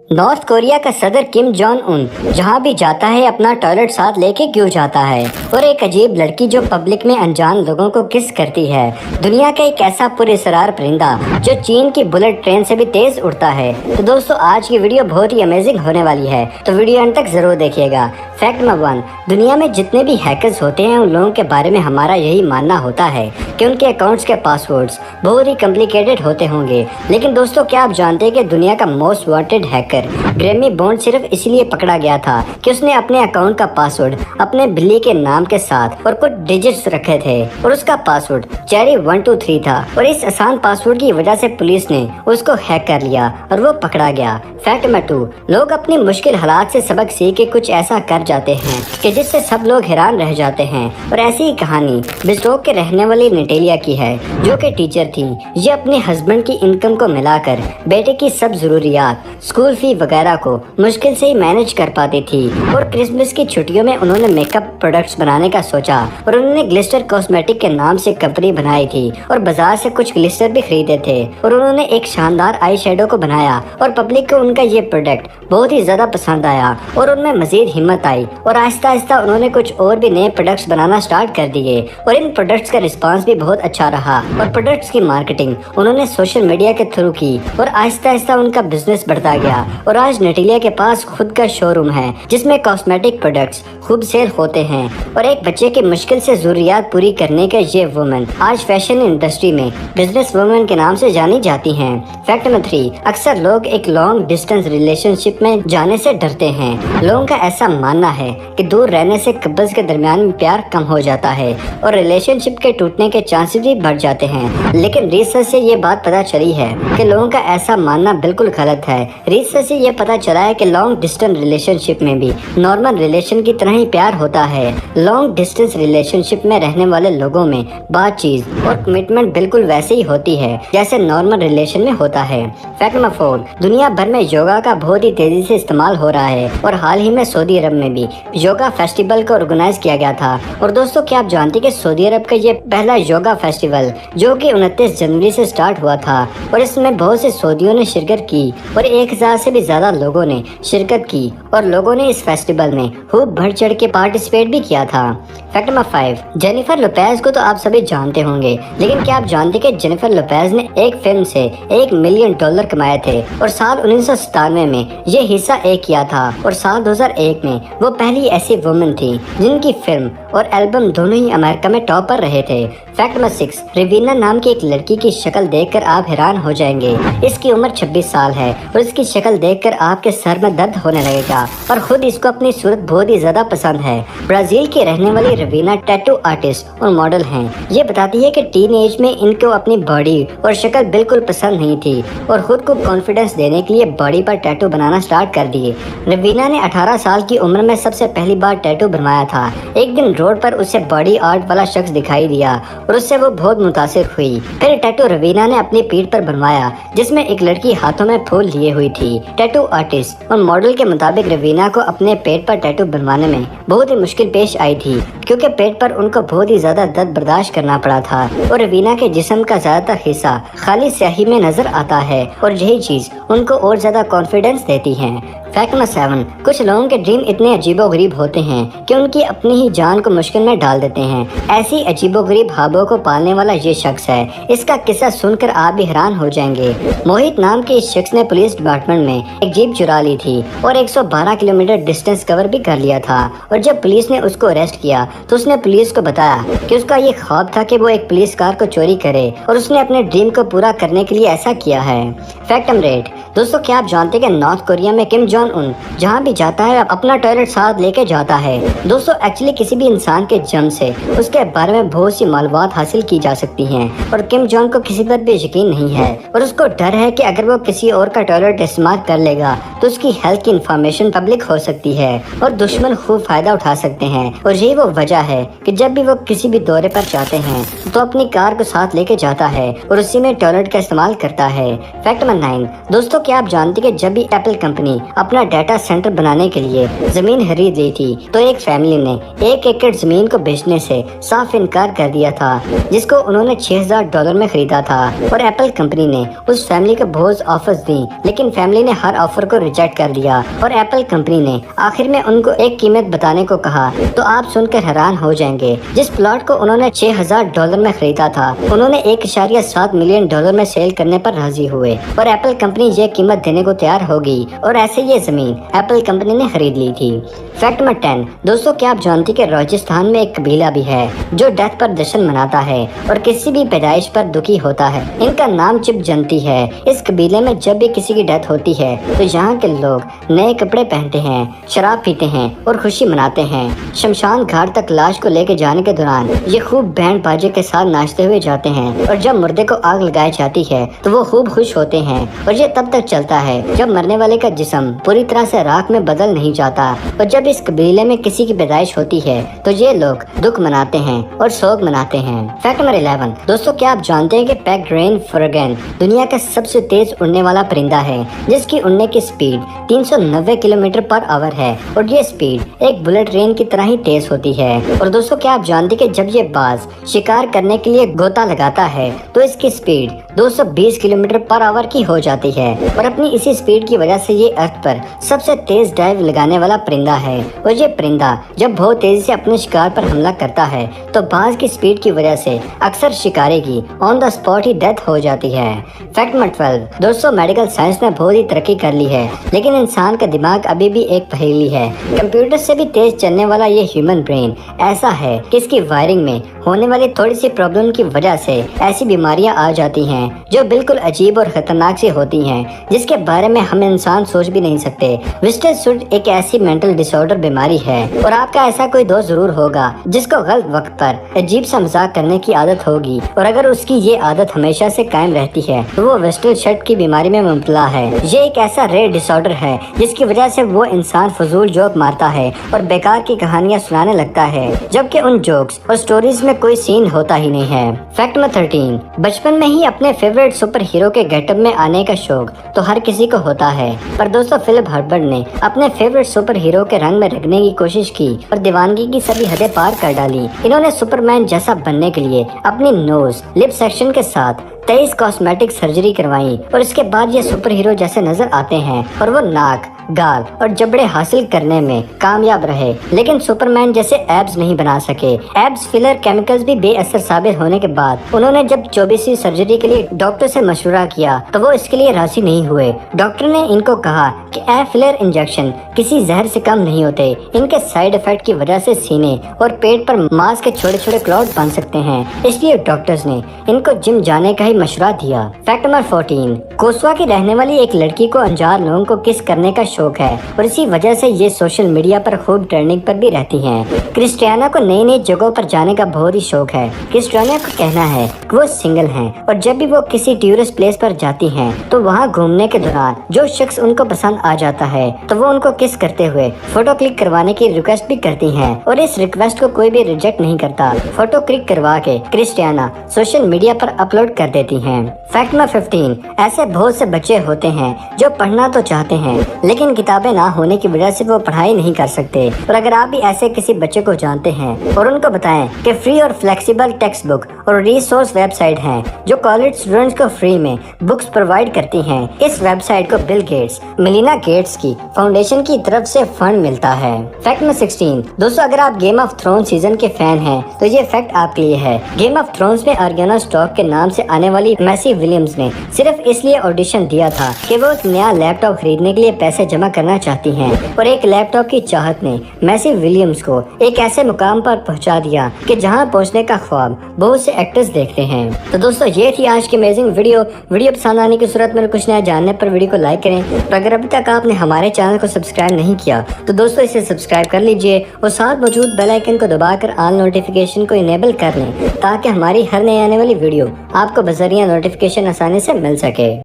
North Korea का सदर Kim Jong Un जहाँ भी जाता है अपना टॉयलेट साथ लेके क्यों जाता है। और एक अजीब लड़की जो पब्लिक में अनजान लोगों को किस करती है। दुनिया का एक ऐसा पुरस्कार परिंदा जो चीन की बुलेट ट्रेन से भी तेज उड़ता है। तो दोस्तों आज की वीडियो बहुत ही अमेजिंग होने वाली है, तो वीडियो अंत तक जरूर देखिएगा। फैक्ट नंबर 1, दुनिया में जितने भी हैकर्स होते हैं उन लोगों के बारे में हमारा यही मानना होता है कि उनके अकाउंट्स के पासवर्ड्स बहुत ही कॉम्प्लिकेटेड होते होंगे। लेकिन दोस्तों क्या आप जानते हैं कि दुनिया का most wanted hacker Grammy bond सिर्फ इसलिए पकड़ा गया था कि उसने अपने अकाउंट का पासवर्ड अपने बिल्ली के नाम के साथ और कुछ डिजिट्स रखे थे और उसका पासवर्ड चेरी 123 था। और इस आसान पासवर्ड की वजह से पुलिस ने उसको हैक कर लिया और वो पकड़ा गया। फैक्ट नंबर 2, लोग अपनी मुश्किल हालात से सबक सीख के कुछ ऐसा कर जाते हैं कि जिससे सब लोग हैरान रह जाते हैं। और ऐसी ही कहानी बिस्टोक के रहने वाली नटेलिया की है, जो कि टीचर थी। ये अपने हस्बैंड की इनकम को मिलाकर बेटे की सब जरूरियात, स्कूल फी वगैरह को मुश्किल से ही मैनेज कर पाती थी। और क्रिसमस की छुट्टियों में उन्होंने मेकअप प्रोडक्ट्स बनाने का सोचा और उन्होंने ग्लिस्टर कॉस्मेटिक के नाम से कंपनी बनाई थी और बाजार से कुछ ग्लिस्टर भी खरीदे थे। और उन्होंने एक शानदार आई शेडो को बनाया और पब्लिक को उनका ये प्रोडक्ट बहुत ही ज्यादा पसंद आया और उनमें मजीद हिम्मत आई और आहिस्ता आहिस्ता उन्होंने कुछ और भी नए प्रोडक्ट्स बनाना स्टार्ट कर दिए। और इन प्रोडक्ट्स का रिस्पांस भी बहुत अच्छा रहा और प्रोडक्ट्स की मार्केटिंग उन्होंने सोशल मीडिया के थ्रू की और आहिस्ता आहिस्ता उनका बिजनेस बढ़ता गया। और आज नटेलिया के पास खुद का शोरूम है जिसमें कॉस्मेटिक प्रोडक्ट्स खूब सेल होते हैं। और एक बच्चे की मुश्किल से जरूरियात पूरी करने का ये वुमन आज फैशन इंडस्ट्री में बिजनेस वुमन के नाम से जानी जाती हैं। फैक्ट नंबर 3, अक्सर लोग एक लॉन्ग डिस्टेंस रिलेशनशिप में जाने से डरते हैं। लोगों का ऐसा मानना है कि दूर रहने से कपल्स के दरमियान में प्यार कम हो जाता है और रिलेशनशिप के टूटने के चांसेस भी बढ़ जाते हैं। लेकिन रिसर्च से ये बात पता चली है कि लोगों का ऐसा मानना बिल्कुल गलत है। रिसर्च से ये पता चला है कि लॉन्ग डिस्टेंस रिलेशनशिप में भी नॉर्मल रिलेशन की तरह ही प्यार होता है। लॉन्ग डिस्टेंस रिलेशनशिप में रहने वाले लोगों में बातचीत और कमिटमेंट बिल्कुल वैसे ही होती है जैसे नॉर्मल रिलेशन में होता है। फैक्ट नंबर 4, दुनिया भर में योगा का बहुत ही तेजी से इस्तेमाल हो रहा है और हाल ही में सऊदी अरब में भी योगा फेस्टिवल को ऑर्गेनाइज किया गया था। और दोस्तों क्या आप जानते हैं कि सऊदी अरब का ये पहला योगा फेस्टिवल जो कि 29 जनवरी से स्टार्ट हुआ था और इसमें बहुत से सऊदियों ने शिरकत की और 1000 से भी ज्यादा लोगों ने शिरकत की और लोगों ने इस फेस्टिवल में खूब बढ़ चढ़ के पार्टिसिपेट भी किया था। फैक्ट नंबर 5, जेनिफर लोपेज को तो आप सभी जानते होंगे, लेकिन क्या आप जानते कि जेनिफर लोपेज ने एक फिल्म से $1 मिलियन कमाए थे और साल 1997 में ये हिस्सा किया था और साल 2001 में वो पहली ऐसी वुमन थी जिनकी फिल्म और एल्बम दोनों ही अमेरिका में टॉप पर रहे थे। फैक्ट नंबर 6, रवीना नाम की एक लड़की की शक्ल देखकर आप हैरान हो जाएंगे। इसकी उम्र 26 साल है और इसकी शक्ल देखकर आपके सर में दर्द होने लगेगा और खुद इसको अपनी सूरत बहुत ही ज्यादा पसंद है। ब्राजील की रहने वाली रवीना टैटू आर्टिस्ट और मॉडल हैं। ये बताती है कि टीन एज में इनको अपनी बॉडी और शक्ल बिल्कुल पसंद नहीं थी और खुद को कॉन्फिडेंस देने के लिए बॉडी पर टैटू बनाना स्टार्ट कर दिए। रवीना ने 18 साल की उम्र में सबसे पहली बार टैटू बनवाया था। एक दिन रोड पर उसे बॉडी आर्ट वाला शख्स दिखाई दिया और उससे वो बहुत मुतासिर हुई। फिर टैटू रवीना ने अपनी पीठ पर बनवाया जिसमें एक लड़की हाथों में फूल लिए हुई थी। टैटू आर्टिस्ट और मॉडल के मुताबिक रवीना को अपने पेट पर टैटू बनवाने में बहुत ही मुश्किल पेश आई थी क्योंकि पेट पर उनको बहुत ही ज्यादा दर्द बर्दाश्त करना पड़ा था और रवीना के जिस्म का ज्यादातर हिस्सा खाली स्याही में नजर आता है और यही चीज उनको और ज्यादा कॉन्फिडेंस देती है। फैक्ट नंबर 7, कुछ लोगों के ड्रीम इतने अजीबोगरीब होते हैं कि उनकी अपनी ही जान को मुश्किल में डाल देते हैं। ऐसी अजीबोगरीब ख्वाबों को पालने वाला ये शख्स है। इसका किस्सा सुनकर आप भी हैरान हो जाएंगे। मोहित नाम के इस शख्स ने पुलिस डिपार्टमेंट में एक जीप चुरा ली थी और 112 किलोमीटर डिस्टेंस कवर भी कर लिया था। और जब पुलिस ने उसको अरेस्ट किया तो उसने पुलिस को बताया कि उसका ये ख्वाब था कि वो एक पुलिस कार को चोरी करे और उसने अपने ड्रीम को पूरा करने के लिए ऐसा किया है। फैक्ट नंबर 8, दोस्तों क्या आप जानते हैं कि नॉर्थ कोरिया में किम जोंग उन जहाँ भी जाता है अपना टॉयलेट साथ लेके जाता है। दोस्तों एक्चुअली किसी भी इंसान के जन्म से उसके बारे में बहुत सी मालूमात हासिल की जा सकती हैं और किम जोंग को किसी पर भी यकीन नहीं है और उसको डर है कि अगर वो किसी और का टॉयलेट इस्तेमाल कर लेगा तो उसकी हेल्थ की इंफॉर्मेशन पब्लिक हो सकती है और दुश्मन खूब फायदा उठा सकते हैं। और यही वो वजह है कि जब भी वो किसी भी दौरे पर जाते हैं तो अपनी कार को साथ लेके जाता है और उसी में टॉयलेट का इस्तेमाल करता है। फैक्ट नंबर 9, दोस्तों क्या आप जानते हैं कि जब भी एप्पल कंपनी अपना डाटा सेंटर बनाने के लिए जमीन खरीद ली थी तो एक फैमिली ने 1 एकड़ जमीन को बेचने से साफ इनकार कर दिया था जिसको उन्होंने $6000 में खरीदा था। और एप्पल कंपनी ने उस फैमिली को बहुत ऑफर्स दी लेकिन फैमिली ने हर ऑफर को रिजेक्ट कर दिया और एप्पल कंपनी ने आखिर में उनको एक कीमत बताने को कहा। तो आप सुनकर हैरान हो जाएंगे, जिस प्लॉट को उन्होंने $6000 में खरीदा था उन्होंने $1.7 मिलियन में सेल करने पर राजी हुए और एप्पल कंपनी ये कीमत देने को तैयार हो गई और ऐसे ये जमीन एप्पल कंपनी ने खरीद ली थी। फैक्ट नंबर 10, दोस्तों क्या आप जानते कि राजस्थान में एक कबीला भी है जो डेथ पर जश्न मनाता है और किसी भी पैदाइश पर दुखी होता है। इनका नाम चिप जनती है। इस कबीले में जब भी किसी की डेथ होती है तो यहाँ के लोग नए कपड़े पहनते हैं, शराब पीते हैं और खुशी मनाते हैं। शमशान घाट तक लाश को लेके जाने के दौरान ये खूब बैंड बाजे के साथ नाचते हुए जाते हैं और जब मुर्दे को आग लगाई जाती है तो वो खूब खुश होते हैं और ये तब तक चलता है जब मरने वाले का जिस्म पूरी तरह से राख में बदल नहीं जाता। और जब इस कबीले में किसी की पैदाइश होती है तो ये लोग दुख मनाते हैं और शोक मनाते हैं। फैक्ट नंबर 11, दोस्तों क्या आप जानते हैं कि पेग्रेन फ्रगेन दुनिया का सबसे तेज उड़ने वाला परिंदा है जिसकी उड़ने की स्पीड 390 किलोमीटर पर आवर है और ये स्पीड एक बुलेट ट्रेन की तरह ही तेज होती है। और दोस्तों क्या आप जानते हैं कि जब ये बाज शिकार करने के लिए गोता लगाता है तो इसकी स्पीड 220 किलोमीटर पर आवर की हो जाती है और अपनी इसी स्पीड की वजह से ये अर्थ पर सबसे तेज डाइव लगाने वाला परिंदा है। और ये परिंदा जब बहुत तेजी से अपने शिकार पर हमला करता है तो बाज की स्पीड की वजह से अक्सर शिकारी की on the spot he death हो जाती है। फैक्ट नंबर 12, दोस्तों मेडिकल साइंस ने बहुत ही तरक्की कर ली है लेकिन इंसान का दिमाग अभी भी एक पहेली है। कंप्यूटर से भी तेज चलने वाला ये ह्यूमन ब्रेन ऐसा है कि इसकी वायरिंग में होने वाली थोड़ी सी प्रॉब्लम की वजह से ऐसी बीमारियां आ जाती हैं जो बिल्कुल अजीब और खतरनाक सी होती हैं जिसके बारे में हम इंसान सोच भी नहीं सकते। ट्विस्टेड सूट एक ऐसी मेंटल डिसऑर्डर बीमारी है और आपका ऐसा कोई दोस्त जरूर होगा जिसको गलत वक्त पर अजीब सा मजाक करने की आदत होगी और अगर उसकी ये आदत हमेशा से कायम रहती है तो वो वेस्टल शर्ट की बीमारी में मुब्तला है। ये एक ऐसा रेयर डिसऑर्डर है जिसकी वजह से वो इंसान फजूल जोक मारता है और बेकार की कहानियां सुनाने लगता है जबकि उन जोक्स और स्टोरीज में कोई सीन होता ही नहीं है। फैक्ट नंबर 13, बचपन में ही अपने फेवरेट सुपर हीरो के गेटअप में आने का शौक तो हर किसी को होता है पर दोस्तों फिलिप हर्बर्ट ने अपने फेवरेट सुपर हीरो के रंग में रखने की कोशिश की और दीवानगी की सभी हदें पार कर डाली। इन्होंने सुपरमैन जैसा बनने के लिए अपनी नोज लिप सेक्शन के साथ 23 कॉस्मेटिक सर्जरी करवाई और इसके बाद ये सुपर हीरो जैसे नजर आते हैं और वो नाक, गाल और जबड़े हासिल करने में कामयाब रहे लेकिन सुपरमैन जैसे एब्स नहीं बना सके। एब्स फिलर केमिकल्स भी बेअसर साबित होने के बाद उन्होंने जब 24वीं सर्जरी के लिए डॉक्टर से मशवरा किया तो वो इसके लिए राजी नहीं हुए। डॉक्टर ने इनको कहा कि एब फिलर इंजेक्शन किसी जहर से कम नहीं होते, इनके साइड इफेक्ट की वजह से सीने और पेट पर मांस के छोटे छोटे क्लॉट बन सकते हैं, इसलिए डॉक्टर्स ने इनको जिम जाने का ही मशवरा दिया। फैक्ट नंबर 14, कोसवा की रहने वाली एक लड़की को अनजान लोगों को किस करने का शौक है और इसी वजह से ये सोशल मीडिया पर खूब ट्रेंडिंग पर भी रहती हैं। क्रिस्टियाना को नई नई जगहों पर जाने का बहुत ही शौक है। क्रिस्टियाना को कहना है कि वो सिंगल हैं और जब भी वो किसी टूरिस्ट प्लेस पर जाती हैं तो वहाँ घूमने के दौरान जो शख्स उनको पसंद आ जाता है तो वो उनको किस करते हुए फोटो क्लिक करवाने की रिक्वेस्ट भी करती हैं और इस रिक्वेस्ट को कोई भी रिजेक्ट नहीं करता। फोटो क्लिक करवा के क्रिस्टियाना सोशल मीडिया पर अपलोड कर देती हैं। फैक्ट नंबर 15, ऐसे बहुत से बच्चे होते हैं जो पढ़ना तो चाहते हैं लेकिन किताबें ना होने की वजह से वो पढ़ाई नहीं कर सकते। और अगर आप भी ऐसे किसी बच्चे को जानते हैं और उनको बताएं कि फ्री और फ्लेक्सिबल टेक्स्ट बुक और रिसोर्स वेबसाइट हैं जो कॉलेज स्टूडेंट्स को फ्री में बुक्स प्रोवाइड करती हैं। इस वेबसाइट को बिल गेट्स, मेलिना गेट्स की फाउंडेशन की तरफ से फंड मिलता है। फैक्ट नंबर 16, दोस्तों अगर आप गेम ऑफ थ्रोन्स सीजन के फैन हैं तो ये फैक्ट आपके लिए है। गेम ऑफ थ्रोन्स में आर्याना स्टार्क के नाम से आने वाली मैसी विलियम्स ने सिर्फ इसलिए ऑडिशन दिया था कि वो एक नया लैपटॉप खरीदने के लिए पैसे जमा करना चाहती हैं और एक लैपटॉप की चाहत ने मैसी विलियम्स को एक ऐसे मुकाम पर पहुंचा दिया कि जहां पहुंचने का ख्वाब बहुत से एक्टर्स देखते हैं। तो दोस्तों ये थी आज की अमेजिंग वीडियो पसंद आने की सूरत में कुछ नया जानने पर वीडियो को लाइक करें और अगर अभी तक आपने हमारे चैनल को सब्सक्राइब नहीं किया तो दोस्तों इसे सब्सक्राइब कर लीजिए और साथ मौजूद बेल आइकन को दबाकर ऑल नोटिफिकेशन को इनेबल कर लें ताकि हमारी हर नई आने वाली वीडियो आपको बजरिया नोटिफिकेशन आसानी से मिल सके।